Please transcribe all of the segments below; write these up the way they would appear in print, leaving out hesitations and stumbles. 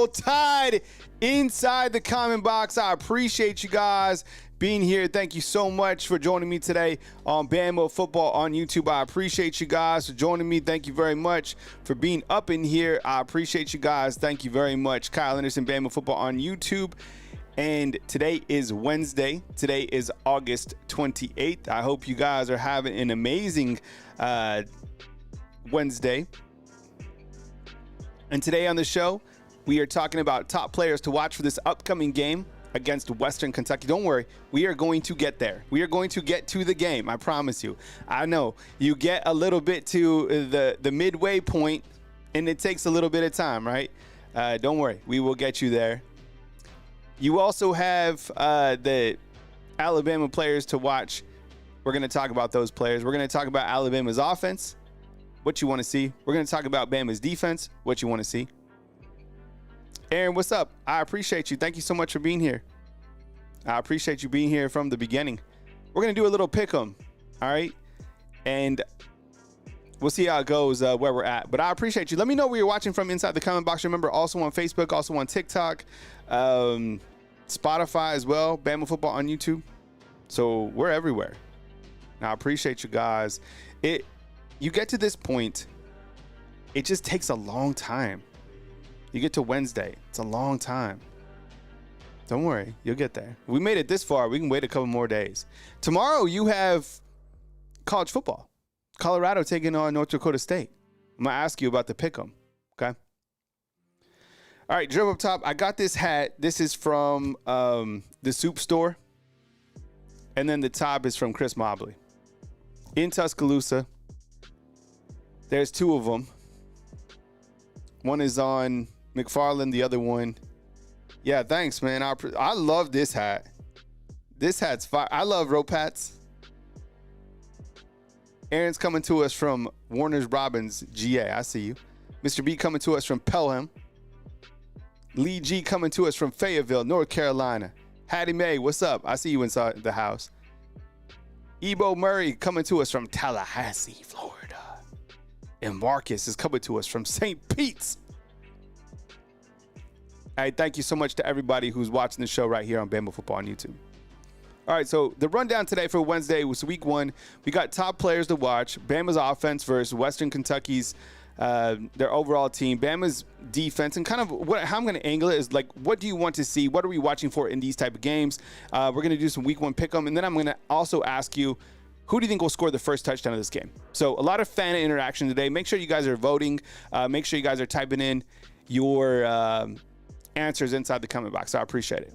Roll Tide inside the comment box. I appreciate you guys being here. Thank you so much for joining me today on Bama Football on YouTube. I appreciate you guys for joining me. Thank you very much for being up in here. I appreciate you guys. Thank you very much. Kyle Anderson, Bama Football on YouTube. And today is Wednesday. Today is August 28th. I hope you guys are having an amazing Wednesday. And today on the show, we are talking about top players to watch for this upcoming game against Western Kentucky. Don't worry, we are going to get there. We are going to get to the game, I promise you. I know you get a little bit to the midway point, and it takes a little bit of time, right? Don't worry, we will get you there. You also have the Alabama players to watch. We're going to talk about those players. We're going to talk about Alabama's offense, what you want to see. We're going to talk about Bama's defense, what you want to see. Aaron, what's up? I appreciate you. Thank you so much for being here. I appreciate you being here from the beginning. We're going to do a little pick 'em, all right? And we'll see how it goes, where we're at. But I appreciate you. Let me know where you're watching from inside the comment box. Remember, also on Facebook, also on TikTok, Spotify as well, Bama Football on YouTube. So we're everywhere. Now, I appreciate you guys. You get to this point, it just takes a long time. You get to Wednesday. It's a long time. Don't worry. You'll get there. We made it this far. We can wait a couple more days. Tomorrow, you have college football. Colorado taking on North Dakota State. I'm going to ask you about the pick 'em, okay? All right, Drip Up Top. I got this hat. This is from the Soup Store. And then the top is from Chris Mobley. In Tuscaloosa. There's two of them. One is on McFarland, the other one. Yeah, thanks, man. I love this hat. This hat's fire. I love rope hats. Aaron's coming to us from Warner's Robins, GA. I see you. Mr. B coming to us from Pelham. Lee G coming to us from Fayetteville, North Carolina. Hattie Mae, what's up? I see you inside the house. Ebo Murray coming to us from Tallahassee, Florida. And Marcus is coming to us from St. Pete's. All right, thank you so much to everybody who's watching the show right here on Bama Football on YouTube. All right, so the rundown today for Wednesday was week 1. We got top players to watch. Bama's offense versus Western Kentucky's, their overall team. Bama's defense, and kind of how I'm going to angle it is like, what do you want to see? What are we watching for in these type of games? We're going to do some week 1 pick 'em, and then I'm going to also ask you, who do you think will score the first touchdown of this game? So a lot of fan interaction today. Make sure you guys are voting. Make sure you guys are typing in your answers inside the comment box. I appreciate it.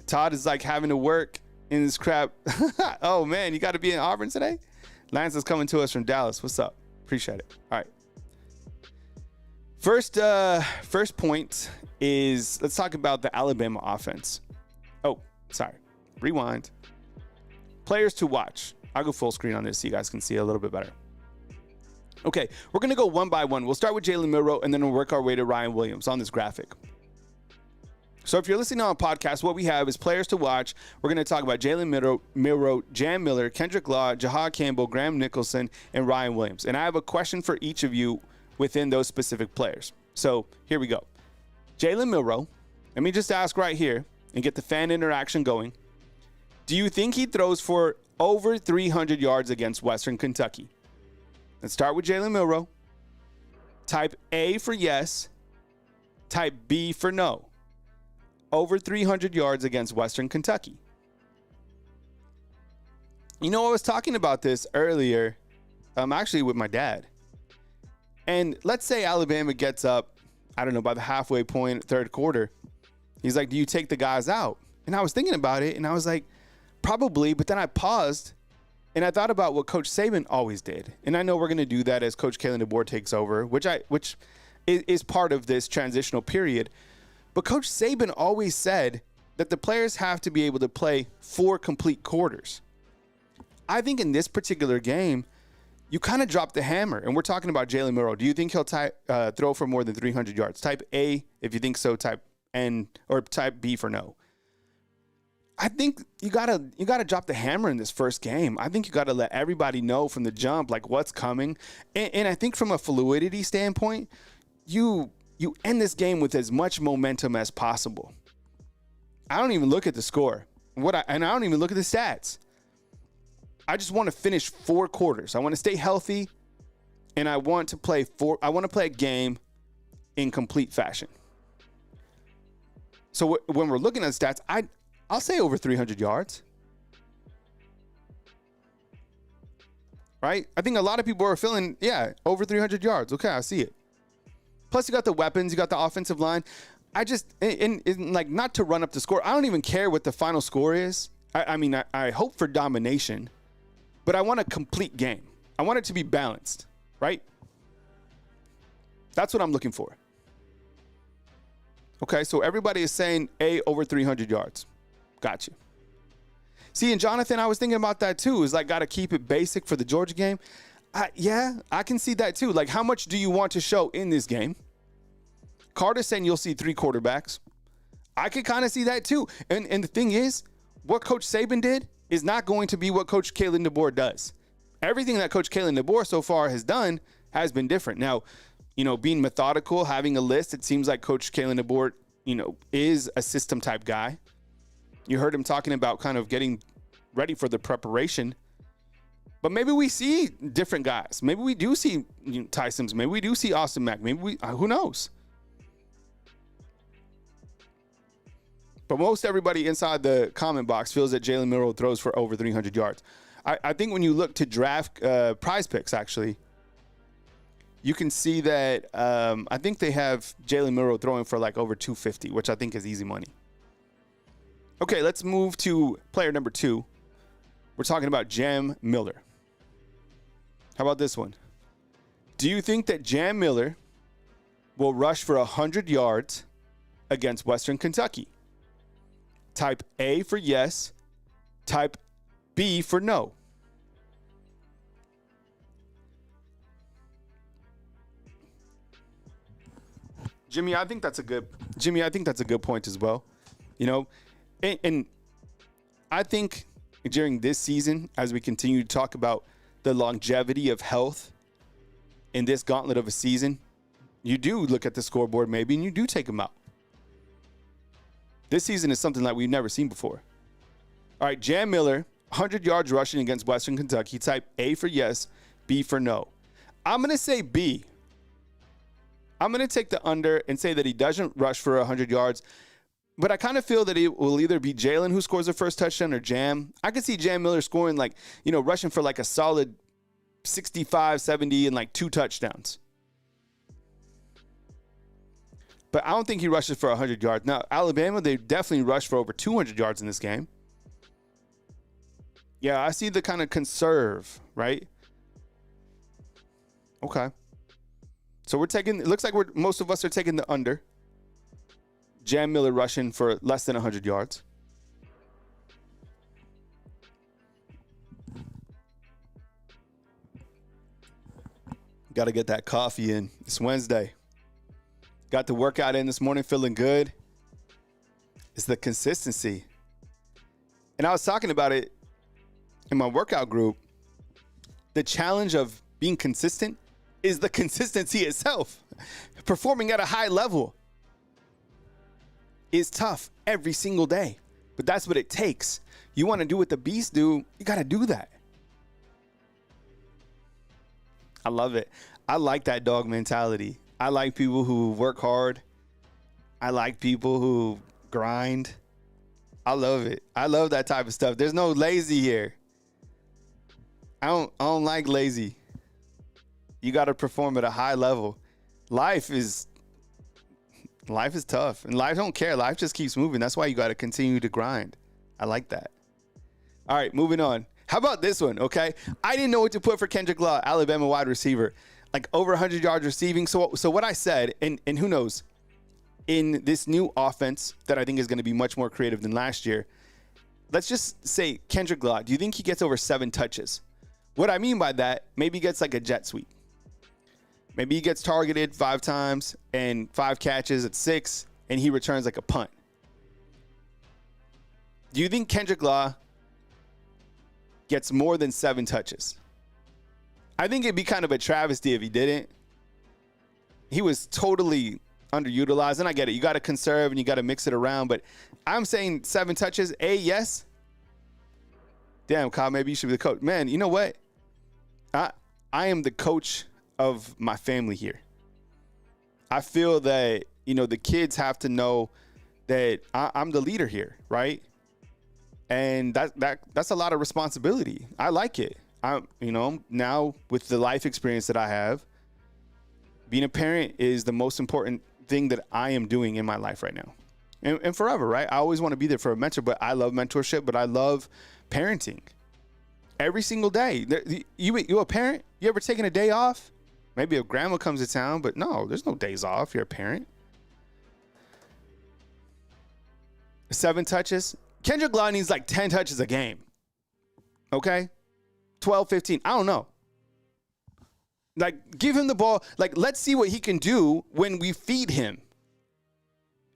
Todd is like having to work in this crap. Oh, man, you got to be in Auburn today? Lance is coming to us from Dallas. What's up? Appreciate it. All right. First point is, let's talk about the Alabama offense. Oh, sorry. Rewind. Players to watch. I'll go full screen on this so you guys can see a little bit better. Okay, we're going to go one by one. We'll start with Jalen Milroe, and then we'll work our way to Ryan Williams on this graphic. So if you're listening on a podcast, what we have is players to watch. We're going to talk about Jalen Milroe, Jam Miller, Kendrick Law, Jahad Campbell, Graham Nicholson, and Ryan Williams. And I have a question for each of you within those specific players. So here we go. Jalen Milroe, let me just ask right here and get the fan interaction going. Do you think he throws for over 300 yards against Western Kentucky? Let's start with Jalen Milroe. Type A for yes. Type B for no. Over 300 yards against Western Kentucky. You know, I was talking about this earlier, actually with my dad. And let's say Alabama gets up, I don't know, by the halfway point, third quarter. He's like, do you take the guys out? And I was thinking about it, and I was like, probably, but then I paused and I thought about what Coach Saban always did. And I know we're going to do that as Coach Kalen DeBoer takes over, which is part of this transitional period. But Coach Saban always said that the players have to be able to play 4 complete quarters. I think in this particular game, you kind of dropped the hammer. And we're talking about Jalen Milroe. Do you think he'll throw for more than 300 yards? Type A if you think so, type N, or type B for no. I think you gotta drop the hammer in this first game. I think you gotta let everybody know from the jump like what's coming. And I think from a fluidity standpoint, you you end this game with as much momentum as possible. I don't even look at the score. And I don't even look at the stats. I just want to finish 4 quarters. I want to stay healthy, and I want to play a game in complete fashion. So when we're looking at stats, I'll say over 300 yards. Right? I think a lot of people are feeling, over 300 yards. Okay, I see it. Plus, you got the weapons, you got the offensive line. I just, like, not to run up the score. I don't even care what the final score is. I hope for domination, but I want a complete game. I want it to be balanced, right? That's what I'm looking for. Okay, so everybody is saying over 300 yards. Got you. See, and Jonathan, I was thinking about that too. Is like, got to keep it basic for the Georgia game. I can see that too. Like, how much do you want to show in this game? Carter's saying you'll see 3 quarterbacks. I could kind of see that too. And the thing is, what Coach Saban did is not going to be what Coach Kalen DeBoer does. Everything that Coach Kalen DeBoer so far has done has been different. Now, being methodical, having a list, it seems like Coach Kalen DeBoer, is a system type guy. You heard him talking about kind of getting ready for the preparation. But maybe we see different guys. Maybe we do see Ty Sims. Maybe we do see Austin Mack. Maybe who knows? But most everybody inside the comment box feels that Jalen Milroe throws for over 300 yards. I think when you look to draft Prize Picks, actually, you can see that I think they have Jalen Milroe throwing for like over 250, which I think is easy money. Okay, let's move to player number 2. We're talking about Jam Miller. How about this one? Do you think that Jam Miller will rush for 100 yards against Western Kentucky? Type A for yes. Type B for no. Jimmy, I think that's a good point as well. And I think during this season, as we continue to talk about the longevity of health in this gauntlet of a season, you do look at the scoreboard maybe and you do take them out. This season is something that we've never seen before. All right, Jam Miller, 100 yards rushing against Western Kentucky. Type A for yes, B for no. I'm going to say B. I'm going to take the under and say that he doesn't rush for 100 yards. But I kind of feel that it will either be Jalen who scores the first touchdown or Jam. I could see Jam Miller scoring rushing for like a solid 65, 70 and like 2 touchdowns. But I don't think he rushes for 100 yards. Now, Alabama, they definitely rushed for over 200 yards in this game. Yeah, I see the kind of conserve, right? Okay. So it looks like most of us are taking the under. Jam Miller rushing for less than 100 yards. Got to get that coffee in. It's Wednesday. Got the workout in this morning, feeling good. It's the consistency. And I was talking about it in my workout group. The challenge of being consistent is the consistency itself. Performing at a high level is tough every single day, but that's what it takes. You want to do what the beasts do, you got to do that. I love it. I like that dog mentality. I like people who work hard. I like people who grind. I love it. I love that type of stuff. There's no lazy here. I don't like lazy. You got to perform at a high level. Life is tough, and life don't care. Life just keeps moving. That's why you got to continue to grind. I like that. All right, moving on. How about this one, okay? I didn't know what to put for Kendrick Law, Alabama wide receiver. Like over 100 yards receiving. So what I said, and who knows, in this new offense that I think is going to be much more creative than last year, let's just say Kendrick Law, do you think he gets over 7 touches? What I mean by that, maybe he gets like a jet sweep. Maybe he gets targeted 5 times and 5 catches at 6, and he returns like a punt. Do you think Kendrick Law gets more than 7 touches? I think it'd be kind of a travesty if he didn't. He was totally underutilized. And I get it. You got to conserve and you got to mix it around. But I'm saying 7 touches. Yes. Damn, Kyle, maybe you should be the coach. Man, you know what? I am the coach of my family here. I feel that, the kids have to know that I'm the leader here, right? And that's a lot of responsibility. I like it. Now with the life experience that I have, being a parent is the most important thing that I am doing in my life right now. And forever, right? I always want to be there for a mentor, but I love mentorship, but I love parenting. Every single day. You a parent? You ever taken a day off? Maybe if grandma comes to town, but no, there's no days off. You're a parent. 7 touches. Kendrick Law needs like 10 touches a game. Okay? 12, 15. I don't know. Like, give him the ball. Like, let's see what he can do when we feed him.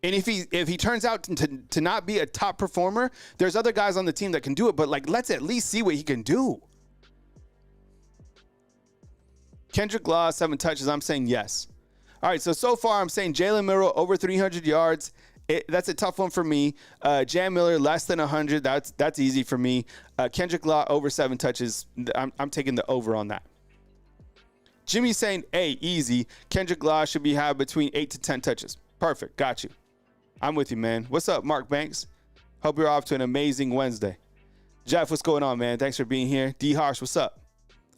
And if he turns out to not be a top performer, there's other guys on the team that can do it. But, like, let's at least see what he can do. Kendrick Law, 7 touches. I'm saying yes. All right, so far I'm saying Jalen Milroe over 300 yards. That's a tough one for me. Jam Miller, less than 100. That's easy for me. Kendrick Law, over 7 touches. I'm taking the over on that. Jimmy's saying, easy. Kendrick Law should have between 8 to 10 touches. Perfect. Got you. I'm with you, man. What's up, Mark Banks? Hope you're off to an amazing Wednesday. Jeff, what's going on, man? Thanks for being here. D. Harsh, what's up?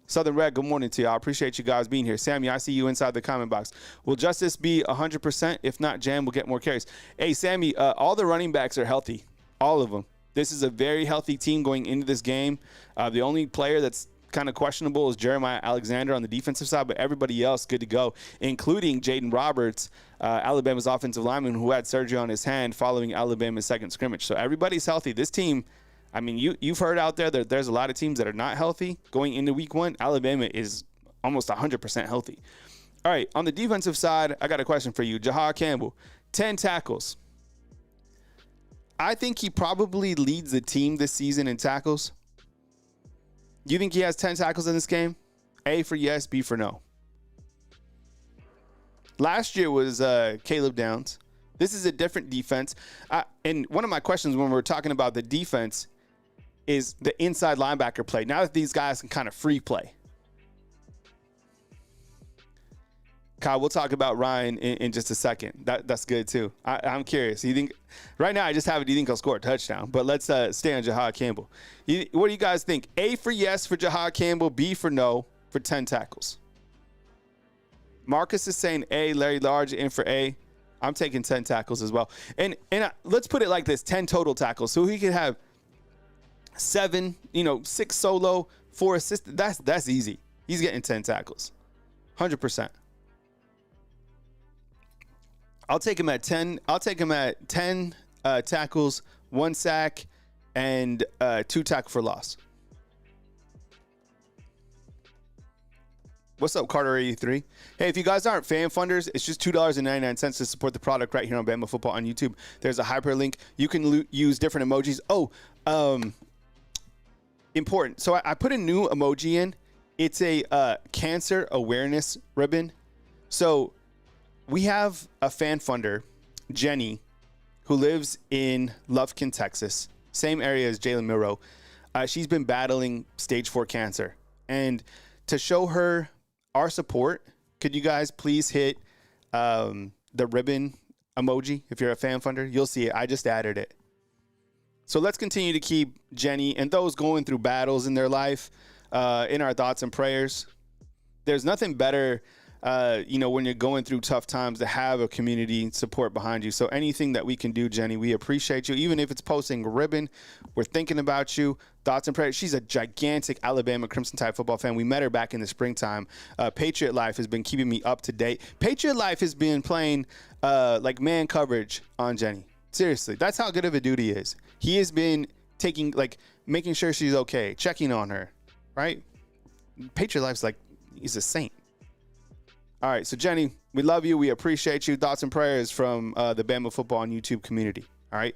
Southern Red, good morning to you. I appreciate you guys being here. Sammy, I see you inside the comment box. Will Justice be 100%? If not, Jam will get more carries. Hey, Sammy, all the running backs are healthy. All of them. This is a very healthy team going into this game. The only player that's kind of questionable is Jeremiah Alexander on the defensive side, but everybody else good to go, including Jaden Roberts, Alabama's offensive lineman who had surgery on his hand following Alabama's second scrimmage. So everybody's healthy. This team, I mean, you've heard out there that there's a lot of teams that are not healthy going into week 1. Alabama is almost 100% healthy. All right, on the defensive side, I got a question for you. Jahad Campbell, 10 tackles. I think he probably leads the team this season in tackles. You think he has 10 tackles in this game? A for yes, B for no. Last year was Caleb Downs. This is a different defense. And one of my questions when we're talking about the defense is the inside linebacker play. Now that these guys can kind of free play. Kyle, we'll talk about Ryan in just a second. That's good too. I'm curious. You think right now? I just have it. Do you think he'll score a touchdown? But let's stay on Jahad Campbell. What do you guys think? A for yes for Jahad Campbell. B for no for 10 tackles. Marcus is saying A. Larry Large in for A. I'm taking 10 tackles as well. And let's put it like this: 10 total tackles. So he could have 7, 6 solo, 4 assists. That's easy. He's getting 10 tackles, 100%. I'll take him at 10. I'll take him at 10 tackles, 1 sack, and 2 tackle for loss. What's up, Carter83? Hey, if you guys aren't fan funders, it's just $2.99 to support the product right here on Bama Football on YouTube. There's a hyperlink. You can use different emojis. Important. So I put a new emoji in. It's a cancer awareness ribbon. So we have a fan funder, Jenny, who lives in Lufkin, Texas, same area as Jalen Milroe. She's been battling stage 4 cancer. And to show her our support, could you guys please hit the ribbon emoji if you're a fan funder? You'll see it. I just added it. So let's continue to keep Jenny and those going through battles in their life in our thoughts and prayers. There's nothing better when you're going through tough times to have a community support behind you. So anything that we can do, Jenny, we appreciate you. Even if it's posting a ribbon, we're thinking about you. Thoughts and prayers. She's a gigantic Alabama Crimson Tide football fan. We met her back in the springtime. Patriot Life has been keeping me up to date. Patriot Life has been playing like man coverage on Jenny. Seriously, that's how good of a dude he is. He has been making sure she's okay, checking on her, right? Patriot Life's like, he's a saint. All right, so Jenny, we love you. We appreciate you. Thoughts and prayers from the Bama Football on YouTube community. All right.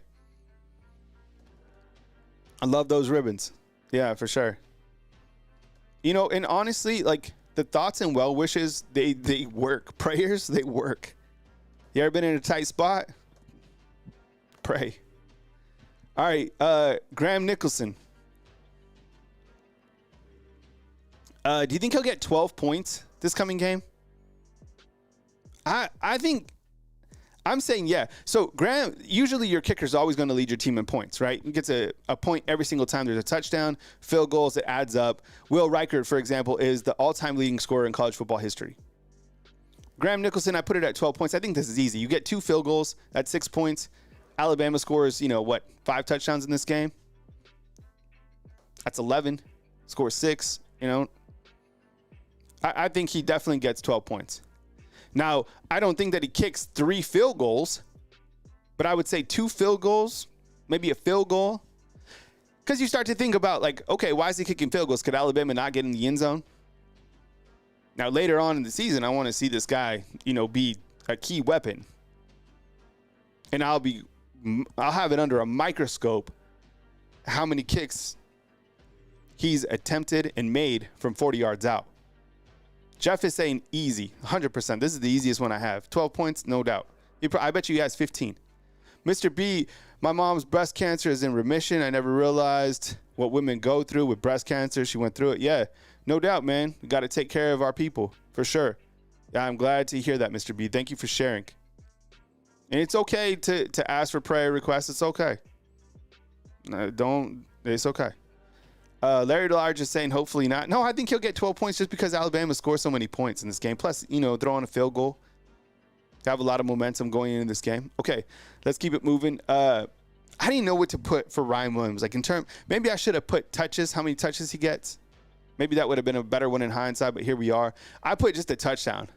I love those ribbons. Yeah, for sure. And honestly, like the thoughts and well wishes, they work. Prayers, they work. You ever been in a tight spot? Pray. All right, Graham Nicholson. Do you think he'll get 12 points this coming game? I think I'm saying yeah. So Graham, usually your kicker is always going to lead your team in points, right? He gets a point every single time there's a touchdown, field goals, it adds up. Will Reichert, for example, is the all-time leading scorer in college football history. Graham Nicholson, I put it at 12 points. I think this is easy. You get 2 field goals, that's 6 points. Alabama scores, 5 touchdowns in this game? That's 11. Scores 6, I think he definitely gets 12 points. Now, I don't think that he kicks 3 field goals, but I would say 2 field goals, maybe a field goal. Because you start to think about, okay, why is he kicking field goals? Could Alabama not get in the end zone? Now, later on in the season, I want to see this guy, be a key weapon. And I'll have it under a microscope how many kicks he's attempted and made from 40 yards out. Jeff is saying easy, 100%. This is the easiest one I have. 12 points, no doubt. I bet you he has 15. Mr. B, my mom's breast cancer is in remission. I never realized what women go through with breast cancer. She went through it. Yeah, no doubt, man. We got to take care of our people, for sure. Yeah, I'm glad to hear that, Mr. B. Thank you for sharing. And it's okay to ask for prayer requests. It's okay. It's okay. Larry Delarge is saying hopefully not. No, I think he'll get 12 points just because Alabama scores so many points in this game. Plus, throwing a field goal. Have a lot of momentum going into this game. Okay, let's keep it moving. I didn't know what to put for Ryan Williams. Maybe I should have put touches, how many touches he gets. Maybe that would have been a better one in hindsight, but here we are. I put just a touchdown.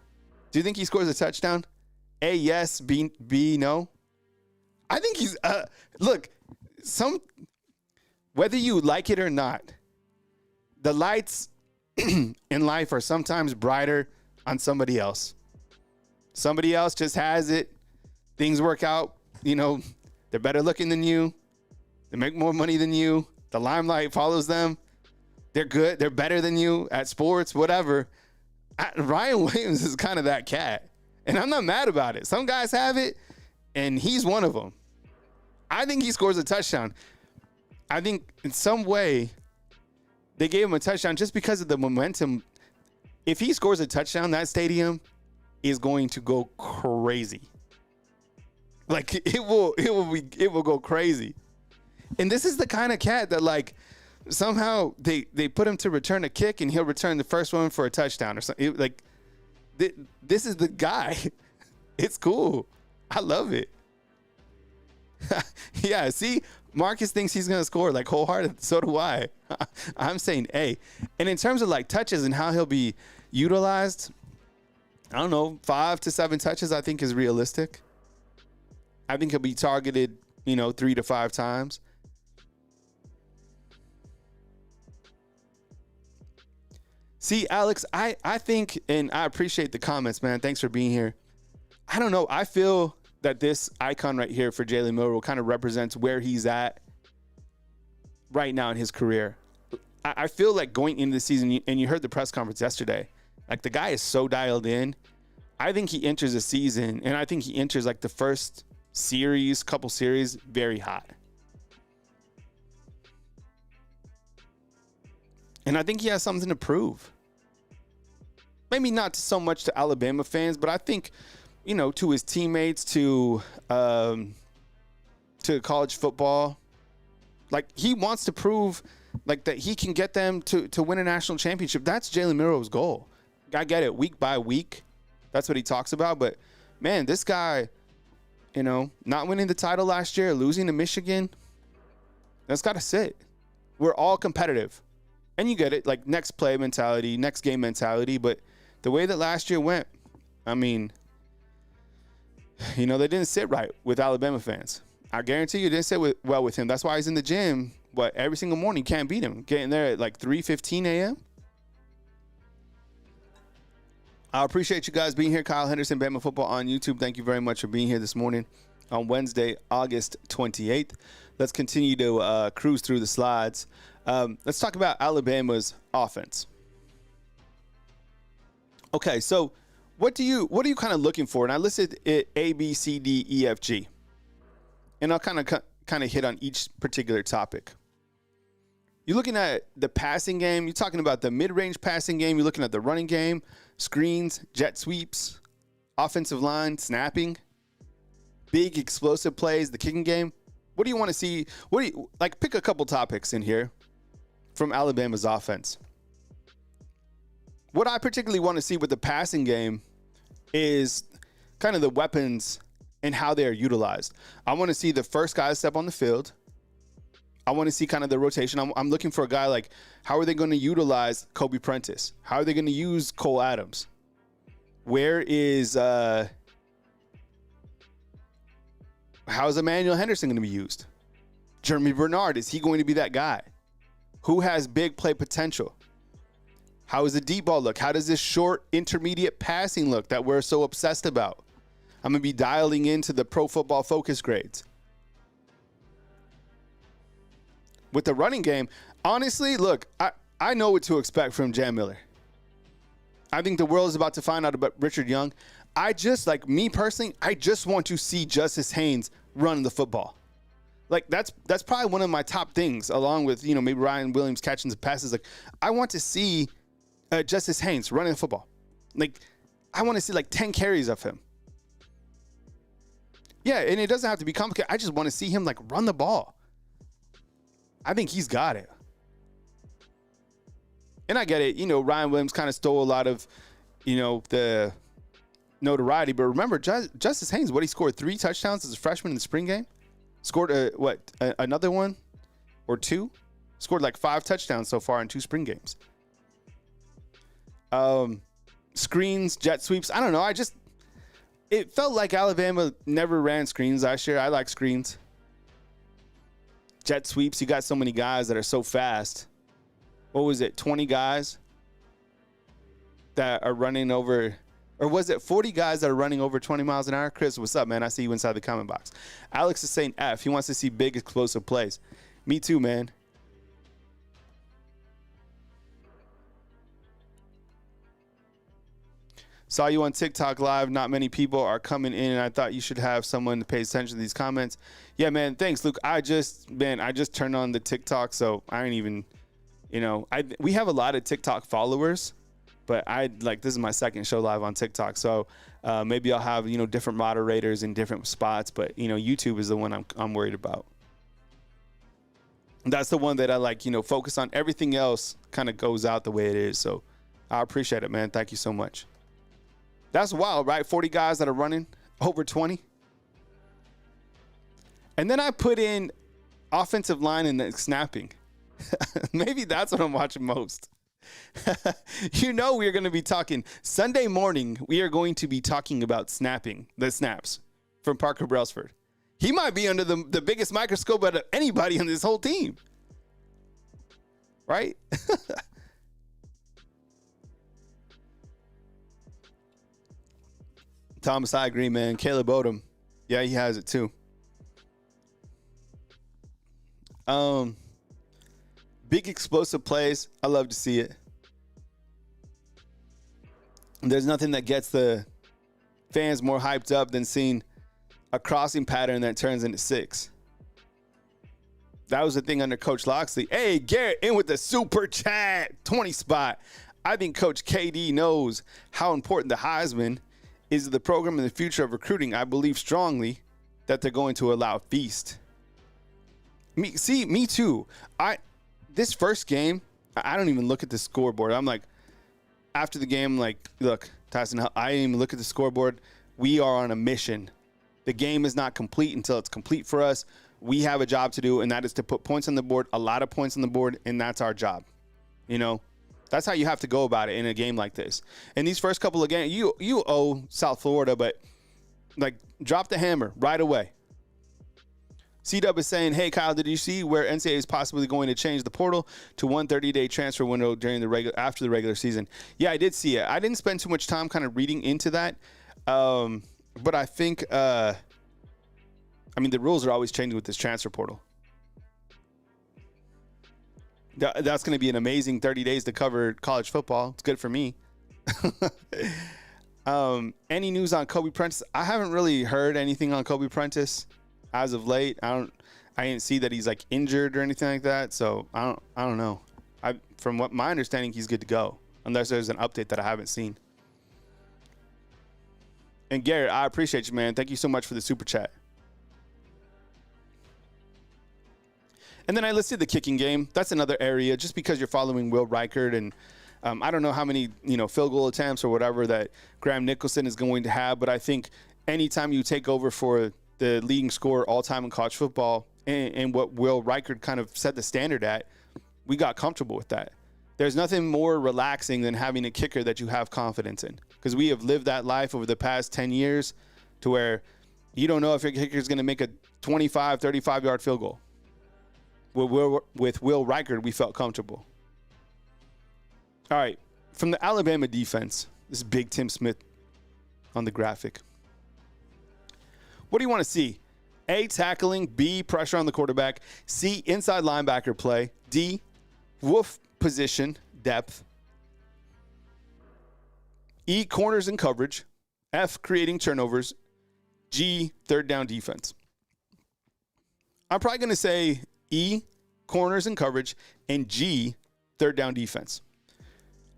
Do you think he scores a touchdown? A, yes. B, no. I think he's, look, whether you like it or not, the lights in life are sometimes brighter on somebody else. Somebody else just has it. Things work out. They're better looking than you. They make more money than you. The limelight follows them. They're good. They're better than you at sports, whatever. Ryan Williams is kind of that cat. And I'm not mad about it. Some guys have it, and he's one of them. I think he scores a touchdown. I think in some way they gave him a touchdown just because of the momentum. If he scores a touchdown, that stadium is going to go crazy. It will go crazy. And this is the kind of cat that somehow they put him to return a kick and he'll return the first one for a touchdown or something. This is the guy. It's cool. I love it. Yeah, see, Marcus thinks he's going to score wholehearted. So do I. I'm saying A. And in terms of touches and how he'll be utilized, I don't know, 5 to 7 touches I think is realistic. I think he'll be targeted, 3 to 5 times. See, Alex, I think, and I appreciate the comments, man. Thanks for being here. I don't know. I feel that this icon right here for Jalen Milroe kind of represents where he's at right now in his career. I feel like going into the season, and you heard the press conference yesterday, the guy is so dialed in. I think he enters a season, and I think he enters the first couple series, very hot. And I think he has something to prove. Maybe not so much to Alabama fans, but I think, to his teammates, to college football. He wants to prove that he can get them to win a national championship. That's Jalen Milroe's goal. I get it, week by week. That's what he talks about. But, man, this guy, not winning the title last year, losing to Michigan, that's got to sit. We're all competitive. And you get it, next play mentality, next game mentality. But the way that last year went, I mean, they didn't sit right with Alabama fans. I guarantee you didn't sit well with him. That's why he's in the gym, every single morning. You can't beat him. Getting there at 3:15 a.m. I appreciate you guys being here. Kyle Henderson, Bama Football on YouTube. Thank you very much for being here this morning on Wednesday, August 28th. Let's continue to cruise through the slides. Let's talk about Alabama's offense. Okay, so what are you kind of looking for? And I listed it A, B, C, D, E, F, G. And I'll kind of hit on each particular topic. You're looking at the passing game. You're talking about the mid-range passing game. You're looking at the running game, screens, jet sweeps, offensive line, snapping, big explosive plays, the kicking game. What do you want to see? Pick a couple topics in here from Alabama's offense. What I particularly want to see with the passing game is kind of the weapons and how they are utilized. I want to see the first guy step on the field. I want to see kind of the rotation. I'm looking for a guy like, how are they going to utilize Kobe Prentice? How are they going to use Cole Adams? Where is how is Emmanuel Henderson going to be used? Jeremy Bernard, is he going to be that guy? Who has big play potential? How does the deep ball look? How does this short intermediate passing look that we're so obsessed about? I'm going to be dialing into the Pro Football Focus grades. With the running game, honestly, look, I know what to expect from Jam Miller. I think the world is about to find out about Richard Young. I just want to see Justice Haynes run the football. Like, that's probably one of my top things, along with, maybe Ryan Williams catching the passes. Like, I want to see Justice Haynes running the football. Like, I want to see 10 carries of him. Yeah, and it doesn't have to be complicated. I just want to see him run the ball. I think he's got it. And I get it. Ryan Williams kind of stole a lot of, the notoriety. But remember, Justice Haynes, he scored 3 touchdowns as a freshman in the spring game? Scored, another one or 2? Scored 5 touchdowns so far in 2 spring games. Screens, jet sweeps. I don't know. It felt like Alabama never ran screens last year. I like screens. Jet sweeps, you got so many guys that are so fast. What was it, 20 guys that are running over, or was it 40 guys that are running over 20 miles an hour? Chris, what's up, man? I see you inside the comment box. Alex is saying F. He wants to see big, explosive plays. Me too, man. Saw you on TikTok live. Not many people are coming in, and I thought you should have someone to pay attention to these comments. Yeah, man. Thanks, Luke. I just turned on the TikTok, so I ain't even, we have a lot of TikTok followers, but this is my second show live on TikTok, so maybe I'll have different moderators in different spots, but YouTube is the one I'm worried about. That's the one that I focus on. Everything else kind of goes out the way it is, so I appreciate it, man. Thank you so much. That's wild, right? 40 guys that are running over 20. And then I put in offensive line and then snapping. Maybe that's what I'm watching most. We're going to be talking Sunday morning. We are going to be talking about snapping, the snaps from Parker Brailsford. He might be under the biggest microscope out of anybody on this whole team. Right? Thomas, I agree, man. Caleb Odom. Yeah, he has it too. Big explosive plays. I love to see it. There's nothing that gets the fans more hyped up than seeing a crossing pattern that turns into 6. That was the thing under Coach Loxley. Hey, Garrett in with the super chat 20 spot. I think Coach KD knows how important the Heisman is the program in the future of recruiting. I believe strongly that they're going to allow Feast. Me too. This first game, I don't even look at the scoreboard. I'm after the game, look, Tyson, I didn't even look at the scoreboard. We are on a mission. The game is not complete until it's complete for us. We have a job to do, and that is to put points on the board, a lot of points on the board, and that's our job. That's how you have to go about it in a game like this. And these first couple of games, you owe South Florida, but drop the hammer right away. C-Dub is saying, hey, Kyle, did you see where NCAA is possibly going to change the portal to 130-day transfer window after the regular season? Yeah, I did see it. I didn't spend too much time kind of reading into that. But I think, the rules are always changing with this transfer portal. That's going to be an amazing 30 days to cover college football. It's good for me. Any news on Kobe Prentice? I haven't really heard anything on Kobe Prentice as of late. I didn't see that he's like injured or anything like that. So I don't know. From what my understanding, he's good to go unless there's an update that I haven't seen. And Garrett, I appreciate you, man. Thank you so much for the super chat. And then I listed the kicking game. That's another area just because you're following Will Reichard and I don't know how many, field goal attempts or whatever that Graham Nicholson is going to have, but I think anytime you take over for the leading scorer all time in college football and what Will Reichard kind of set the standard at, we got comfortable with that. There's nothing more relaxing than having a kicker that you have confidence in, because we have lived that life over the past 10 years to where you don't know if your kicker is going to make a 25, 35-yard field goal. With Will Reichard, we felt comfortable. All right, from the Alabama defense, this is Big Tim Smith on the graphic. What do you want to see? A, tackling. B, pressure on the quarterback. C, inside linebacker play. D, wolf position depth. E, corners and coverage. F, creating turnovers. G, third down defense. I'm probably going to say E, corners and coverage, and G, third down defense.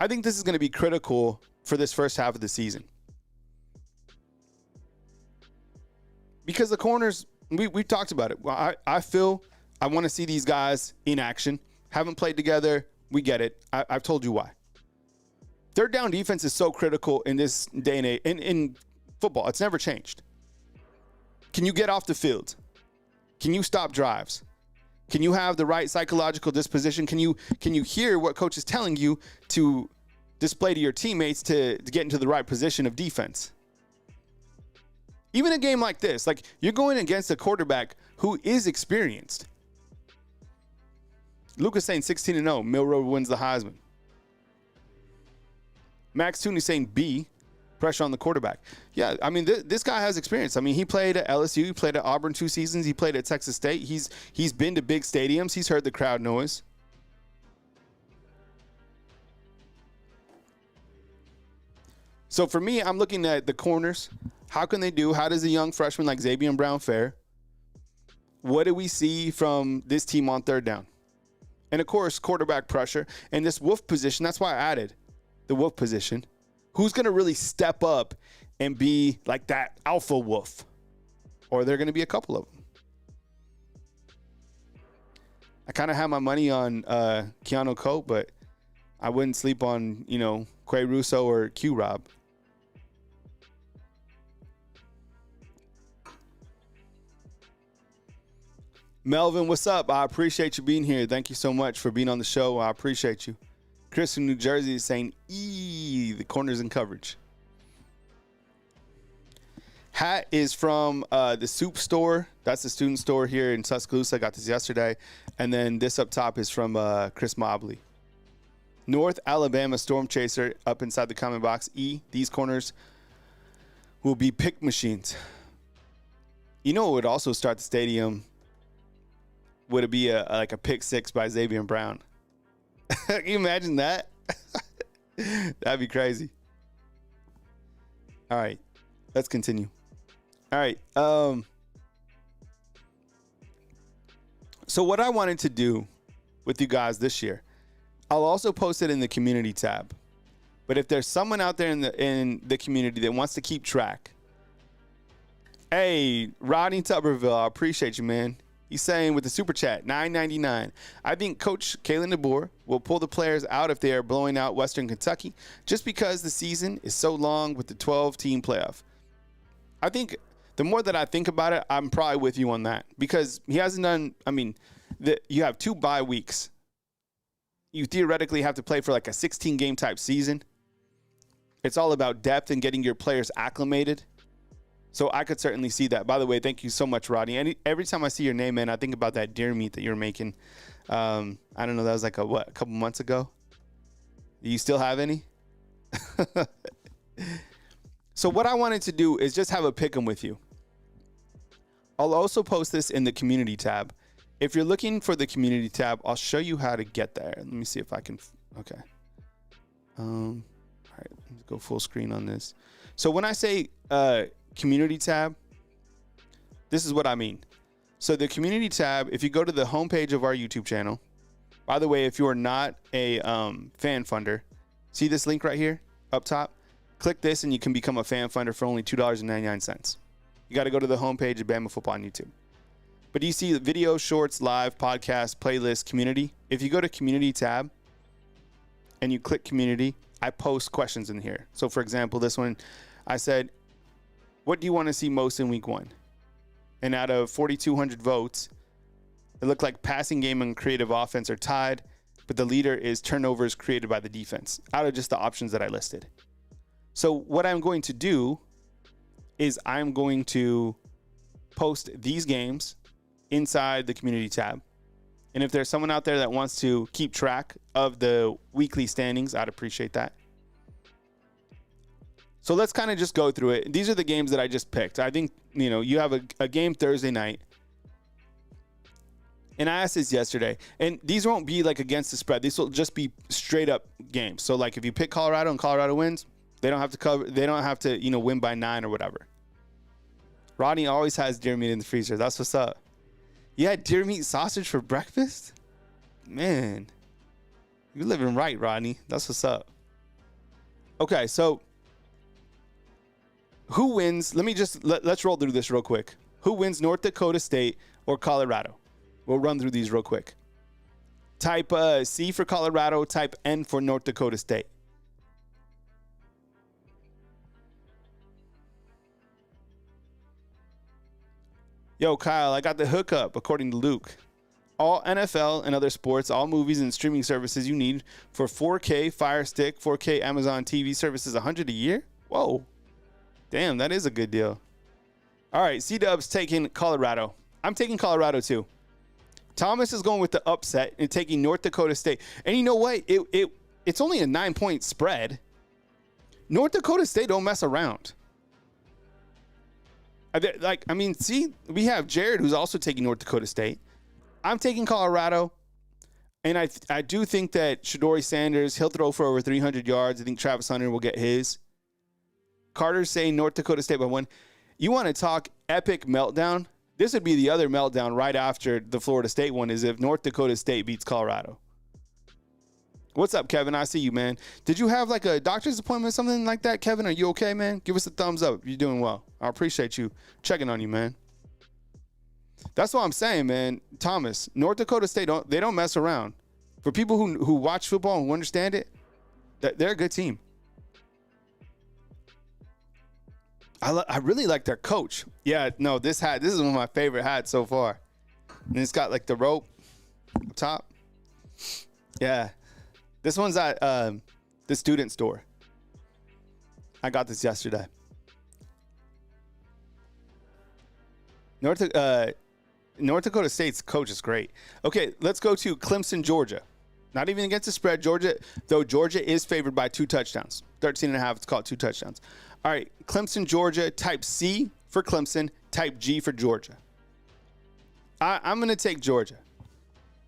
I think this is going to be critical for this first half of the season. Because the corners, we've talked about it. Well, I feel I want to see these guys in action. Haven't played together. We get it. I've told you why. Third down defense is so critical in this day and age. In football, it's never changed. Can you get off the field? Can you stop drives? Can you have the right psychological disposition? Can you hear what coach is telling you to display to your teammates to get into the right position of defense? Even a game like this, like you're going against a quarterback who is experienced. Lucas saying 16-0, Milroe wins the Heisman. Max Tooney saying B, pressure on the quarterback. Yeah, I mean, this guy has experience. I mean, he played at LSU. He played at Auburn 2 seasons. He played at Texas State. He's been to big stadiums. He's heard the crowd noise. So for me, I'm looking at the corners. How can they do? How does a young freshman like Xavier Brown fare? What do we see from this team on third down? And, of course, quarterback pressure. And this wolf position, that's why I added the wolf position. Who's going to really step up and be like that alpha wolf? Or are there going to be a couple of them? I kind of have my money on Keanu Cope, but I wouldn't sleep on, Quay Russo or Q-Rob. Melvin, what's up? I appreciate you being here. Thank you so much for being on the show. I appreciate you. Chris from New Jersey is saying E, the corners and coverage. Hat is from the Soup Store. That's the student store here in Tuscaloosa. I got this yesterday. And then this up top is from Chris Mobley. North Alabama Storm Chaser up inside the comment box. E, these corners will be pick machines. You know what would also start the stadium? Would it be like a pick six by Xavier Brown? Can you imagine that? That'd be crazy. All right, let's continue. All right. So what I wanted to do with you guys this year, I'll also post it in the community tab. But if there's someone out there in the community that wants to keep track, hey, Rodney Tuberville, I appreciate you, man. He's saying with the super chat, $9.99. I think Coach Kalen DeBoer will pull the players out if they are blowing out Western Kentucky, just because the season is so long with the 12-team playoff. I think the more that I think about it, I'm probably with you on that, because he hasn't done. I mean, you have 2 bye weeks. You theoretically have to play for like a 16-game type season. It's all about depth and getting your players acclimated. So I could certainly see that. By the way, thank you so much, Rodney. Every time I see your name, man, I think about that deer meat that you're making. I don't know. That was like a couple months ago. Do you still have any? So what I wanted to do is just have a pick 'em with you. I'll also post this in the community tab. If you're looking for the community tab, I'll show you how to get there. Let me see if I can. Okay. All right. Let's go full screen on this. So when I say community tab, this is what I mean. So the community tab, if you go to the homepage of our YouTube channel, by the way, if you are not a fan funder, see this link right here up top? Click this and you can become a fan funder for only $2.99. You got to go to the homepage of Bama Football on YouTube. But do you see the video, shorts, live, podcast, playlist, community? If you go to community tab and you click community, I post questions in here. So for example, this one, I said, what do you want to see most in week 1? And out of 4,200 votes, it looked like passing game and creative offense are tied, but the leader is turnovers created by the defense out of just the options that I listed. So what I'm going to do is I'm going to post these games inside the community tab. And if there's someone out there that wants to keep track of the weekly standings, I'd appreciate that. So let's kind of just go through it. These are the games that I just picked. I think, you have a game Thursday night. And I asked this yesterday. And these won't be like against the spread. These will just be straight up games. So like if you pick Colorado and Colorado wins, they don't have to cover. They don't have to, win by 9 or whatever. Rodney always has deer meat in the freezer. That's what's up. You had deer meat sausage for breakfast? Man, you're living right, Rodney. That's what's up. Okay, so who wins? Let's roll through this real quick. Who wins, North Dakota State or Colorado? We'll run through these real quick. Type C for Colorado, type N for North Dakota State. Yo, Kyle, I got the hookup, according to Luke. All NFL and other sports, all movies and streaming services you need for 4K Fire Stick, 4K Amazon TV services, $100 a year? Whoa. Damn, that is a good deal. All right, C-Dub's taking Colorado. I'm taking Colorado too. Thomas is going with the upset and taking North Dakota State. And you know what? It's only a 9-point spread. North Dakota State don't mess around. See, we have Jared who's also taking North Dakota State. I'm taking Colorado. And I do think that Shadori Sanders, he'll throw for over 300 yards. I think Travis Hunter will get his. Carter's saying North Dakota State by 1. You want to talk epic meltdown? This would be the other meltdown right after the Florida State one, is if North Dakota State beats Colorado. What's up, Kevin? I see you, man. Did you have like a doctor's appointment or something like that, Kevin? Are you okay, man? Give us a thumbs up. You're doing well. I appreciate you checking on you, man. That's what I'm saying, man. Thomas, North Dakota State, they don't mess around. For people who watch football and understand it, they're a good team. I really like their coach. Yeah, no, this is one of my favorite hats so far. And it's got like the rope up top. Yeah. This one's at the student store. I got this yesterday. North Dakota State's coach is great. Okay, let's go to Clemson, Georgia. Not even against the spread. Georgia is favored by 2 touchdowns. 13.5, it's called 2 touchdowns. All right, Clemson, Georgia, type C for Clemson, type G for Georgia. I'm going to take Georgia.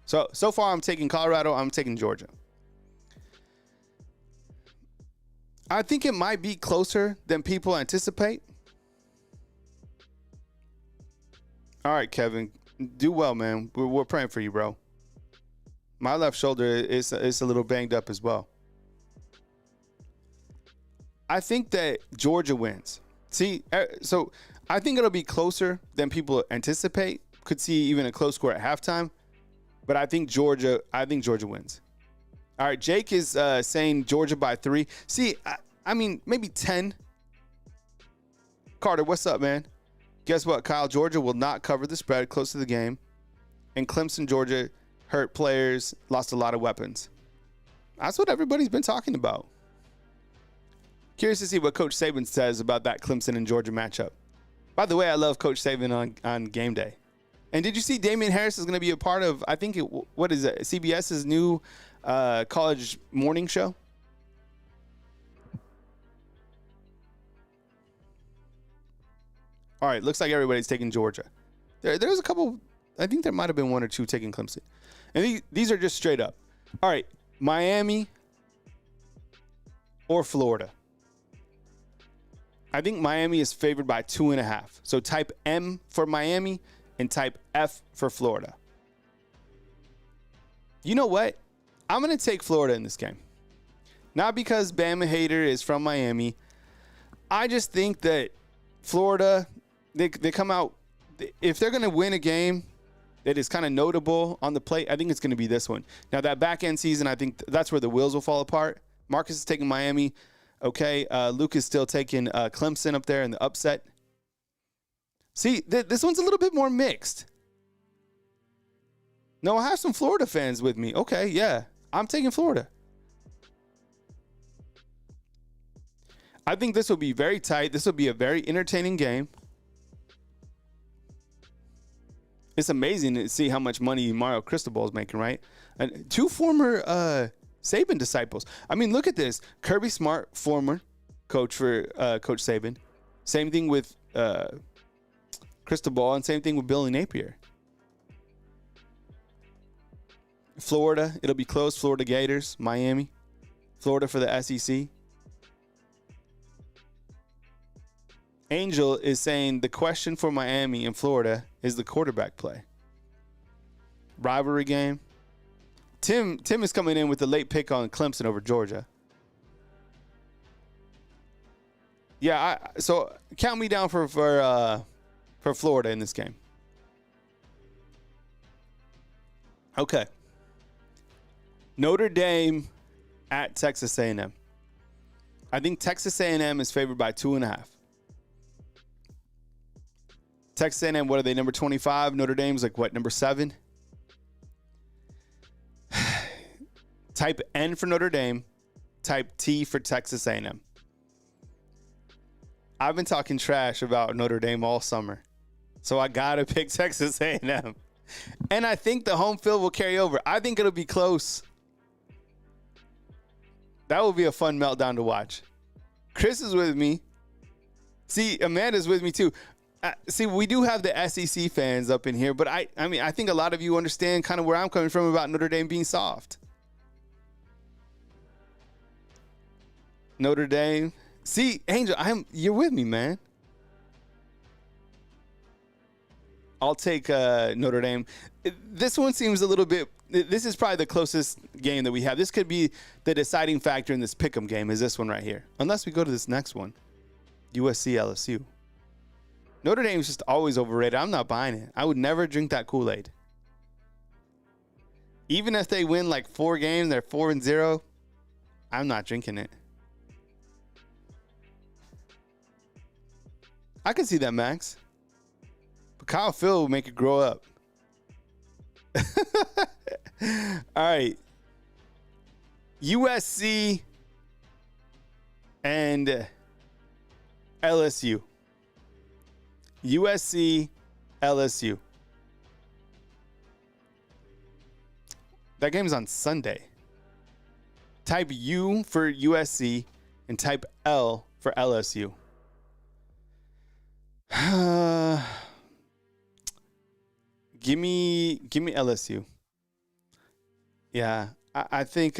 So far I'm taking Colorado, I'm taking Georgia. I think it might be closer than people anticipate. All right, Kevin, do well, man. We're praying for you, bro. My left shoulder is a little banged up as well. I think that Georgia wins. See, so I think it'll be closer than people anticipate. Could see even a close score at halftime, but I think Georgia wins. All right, Jake is saying Georgia by 3. See, I mean maybe 10. Carter, what's up, man? Guess what, Kyle? Georgia will not cover the spread close to the game, and Clemson, Georgia hurt players, lost a lot of weapons. That's what everybody's been talking about. Curious to see what Coach Saban says about that Clemson and Georgia matchup. By the way, I love Coach Saban on game day. And did you see Damian Harris is going to be a part of, I think, what is it, CBS's new college morning show? All right, looks like everybody's taking Georgia. There's a couple, I think there might have been 1 or 2 taking Clemson. And these are just straight up. All right, Miami or Florida. I think Miami is favored by 2.5. So type M for Miami and type F for Florida. You know what? I'm going to take Florida in this game. Not because Bama Hater is from Miami. I just think that Florida, they come out, if they're going to win a game that is kind of notable on the plate, I think it's going to be this one. Now, that back end season, I think that's where the wheels will fall apart. Marcus is taking Miami. Okay, Luke is still taking Clemson up there in the upset. See, this one's a little bit more mixed. No, I have some Florida fans with me. Okay, yeah, I'm taking Florida. I think this will be very tight. This will be a very entertaining game. It's amazing to see how much money Mario Cristobal is making, right? And 2 former Saban disciples. I mean, look at this. Kirby Smart, former coach for Coach Saban. Same thing with Cristobal, and same thing with Billy Napier. Florida, it'll be close. Florida Gators, Miami. Florida for the SEC. Angel is saying the question for Miami and Florida is the quarterback play. Rivalry game. Tim is coming in with the late pick on Clemson over Georgia. Yeah, so count me down for Florida in this game. Okay. Notre Dame at Texas A&M. I think Texas A&M is favored by 2.5. Texas A&M, what are they, number 25? Notre Dame's like, what, number 7? Type N for Notre Dame. Type T for Texas A&M. I've been talking trash about Notre Dame all summer, so I got to pick Texas A&M. And I think the home field will carry over. I think it'll be close. That will be a fun meltdown to watch. Chris is with me. See, Amanda's with me too. See, we do have the SEC fans up in here, but I mean, I think a lot of you understand kind of where I'm coming from about Notre Dame being soft. Notre Dame. See, Angel, you're with me, man. I'll take Notre Dame. This one seems a little bit. This is probably the closest game that we have. This could be the deciding factor in this pick'em game. Is this one right here? Unless we go to this next one, USC LSU. Notre Dame's just always overrated. I'm not buying it. I would never drink that Kool-Aid. Even if they win like 4 games, they're 4-0. I'm not drinking it. I can see that, Max. But Kyle Phil will make it grow up. All right. USC and LSU. USC, LSU. That game's on Sunday. Type U for USC and type L for LSU. Give me LSU. Yeah, I think.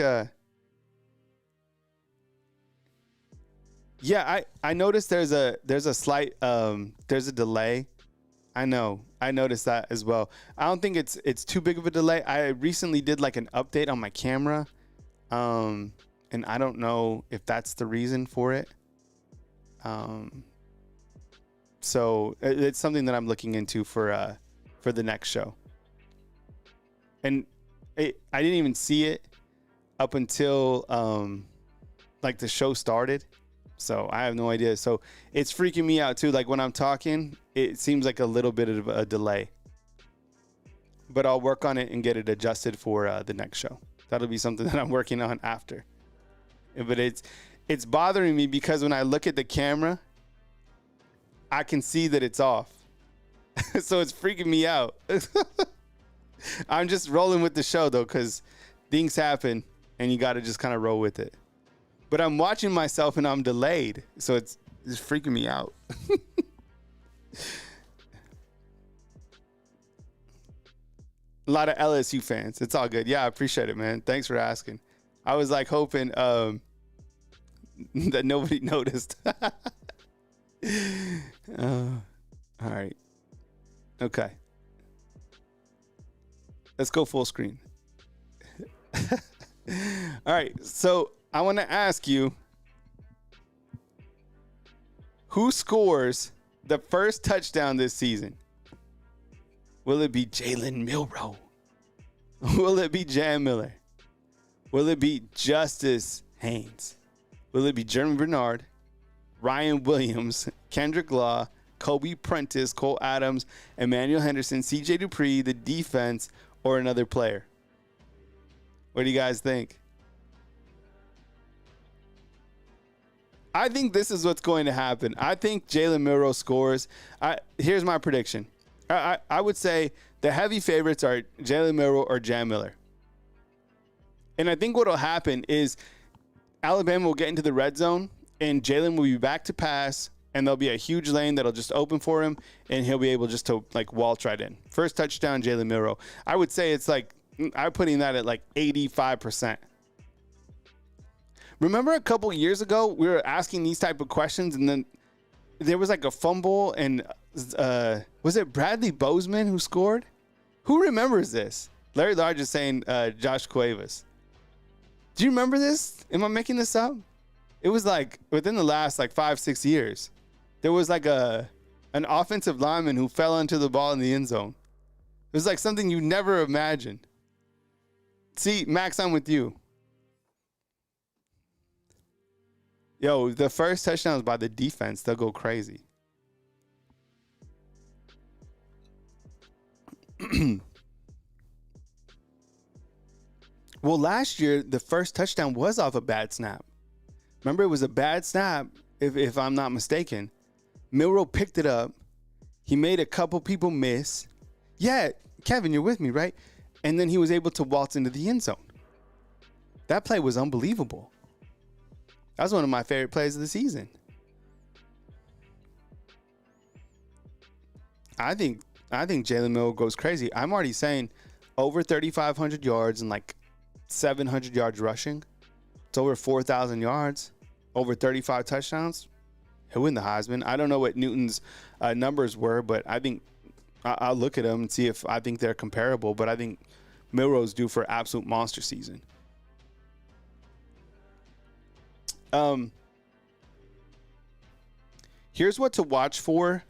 Yeah, I noticed there's a slight there's a delay. I noticed that as well. I don't think it's too big of a delay. I recently did like an update on my camera, and I don't know if that's the reason for it. So it's something that I'm looking into for the next show. And I didn't even see it up until like the show started. So I have no idea. So it's freaking me out too. Like when I'm talking, it seems like a little bit of a delay. But I'll work on it and get it adjusted for the next show. That'll be something that I'm working on after. But it's bothering me because when I look at the camera, I can see that it's off. So it's freaking me out. I'm just rolling with the show though, because things happen and you got to just kind of roll with it. But I'm watching myself and I'm delayed. So it's freaking me out. A lot of LSU fans. It's all good. Yeah, I appreciate it, man. Thanks for asking. I was like hoping that nobody noticed. All right. Okay. Let's go full screen. All right. So I want to ask you, who scores the first touchdown this season? Will it be Jalen Milroe? Will it be Jam Miller? Will it be Justice Haynes? Will it be Jeremy Bernard, Ryan Williams, Kendrick Law, Kobe Prentice, Cole Adams, Emmanuel Henderson, CJ Dupree, the defense, or another player? What do you guys think? I think this is what's going to happen. I think Jalen Milroe scores. Here's my prediction. I would say the heavy favorites are Jalen Milroe or Jam Miller. And I think what will happen is Alabama will get into the red zone, and Jalen will be back to pass, and there'll be a huge lane that'll just open for him, and he'll be able just to like waltz right in. First touchdown, Jalen Milroe. I would say it's like, I'm putting that at like 85%. Remember a couple years ago, we were asking these type of questions, and then there was like a fumble, and was it Bradley Bozeman who scored? Who remembers this? Larry Large is saying Josh Cuevas. Do you remember this? Am I making this up? It was like within the last like 5-6 years. There was like an offensive lineman who fell into the ball in the end zone. It was like something you never imagined. See, Max, I'm with you. Yo, the first touchdown was by the defense. They'll go crazy. Well, last year, the first touchdown was off a bad snap. Remember, it was a bad snap, if I'm not mistaken. Milroe picked it up. He made a couple people miss. Yeah, Kevin, you're with me, right? And then he was able to waltz into the end zone. That play was unbelievable. That was one of my favorite plays of the season. I think Jalen Milroe goes crazy. I'm already saying over 3,500 yards and like 700 yards rushing. It's over 4,000 yards, over 35 touchdowns. He'll win the Heisman. I don't know what Newton's numbers were, but I think I'll look at them and see if I think they're comparable. But I think Milroe's due for absolute monster season. Here's what to watch for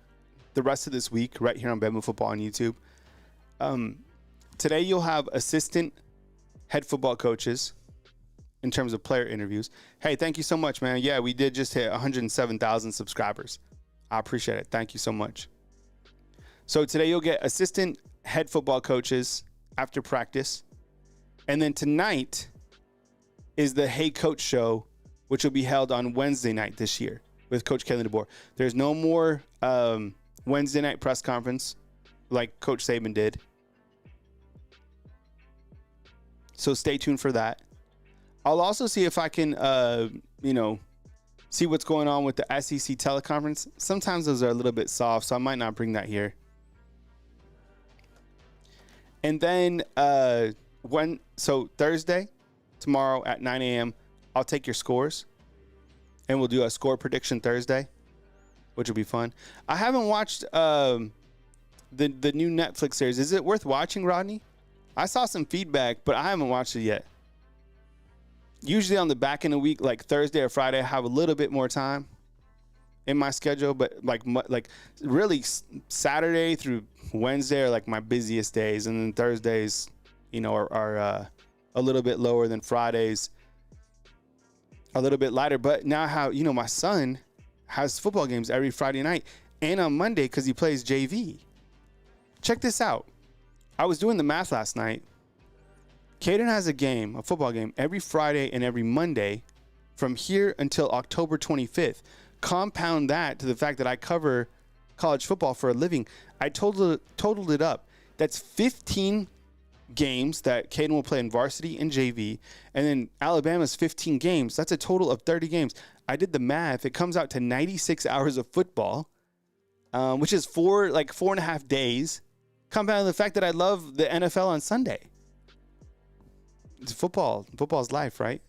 the rest of this week right here on Bama Football on YouTube. Today you'll have assistant head football coaches in terms of player interviews. Hey, thank you so much, man. Yeah, we did just hit 107,000 subscribers. I appreciate it. Thank you so much. So today you'll get assistant head football coaches after practice. And then tonight is the Hey Coach show, which will be held on Wednesday night this year with Coach Kelly DeBoer. There's no more Wednesday night press conference like Coach Saban did. So stay tuned for that. I'll also see if I can, see what's going on with the SEC teleconference. Sometimes those are a little bit soft, so I might not bring that here. And then Thursday, tomorrow at 9 a.m., I'll take your scores, and we'll do a score prediction Thursday, which will be fun. I haven't watched the new Netflix series. Is it worth watching, Rodney? I saw some feedback, but I haven't watched it yet. Usually on the back end of the week, like Thursday or Friday, I have a little bit more time in my schedule, but like really Saturday through Wednesday are like my busiest days, and then Thursdays, are a little bit lower than Fridays, a little bit lighter. But now how my son has football games every Friday night and on Monday because he plays JV. Check this out. I was doing the math last night. Caden has a football game, every Friday and every Monday from here until October 25th. Compound that to the fact that I cover college football for a living. I totaled it up. That's 15 games that Caden will play in varsity and JV. And then Alabama's 15 games. That's a total of 30 games. I did the math. It comes out to 96 hours of football, which is 4.5 days. Compound the fact that I love the NFL on Sunday. It's football. Football's life, right?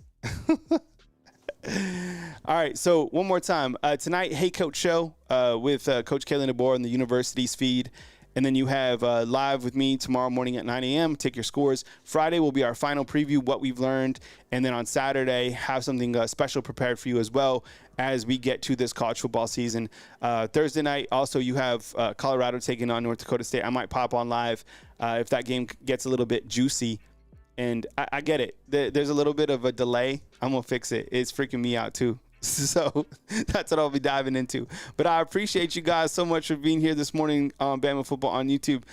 All right, so one more time. Tonight, Hey Coach Show with Coach Kayla DeBoer on the university's feed. And then you have live with me tomorrow morning at 9 a.m. Take your scores. Friday will be our final preview, what we've learned. And then on Saturday, have something special prepared for you as well as we get to this college football season. Thursday night, also, you have Colorado taking on North Dakota State. I might pop on live if that game gets a little bit juicy. And I get it. There's a little bit of a delay. I'm going to fix it. It's freaking me out, too. So that's what I'll be diving into. But I appreciate you guys so much for being here this morning on Bama Football on YouTube.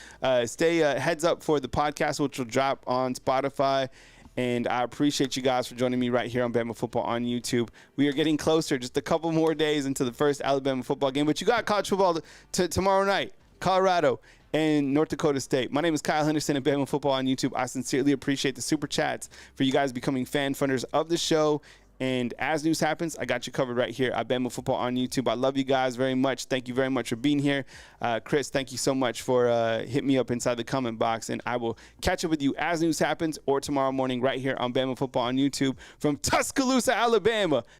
Stay heads up for the podcast, which will drop on Spotify. And I appreciate you guys for joining me right here on Bama Football on YouTube. We are getting closer, just a couple more days into the first Alabama football game. But you got college football tomorrow night, Colorado and North Dakota State. My name is Kyle Henderson at Bama Football on YouTube. I sincerely appreciate the super chats for you guys becoming fan funders of the show. And as news happens, I got you covered right here at Bama Football on YouTube. I love you guys very much. Thank you very much for being here. Chris, thank you so much for hitting me up inside the comment box. And I will catch up with you as news happens or tomorrow morning right here on Bama Football on YouTube from Tuscaloosa, Alabama.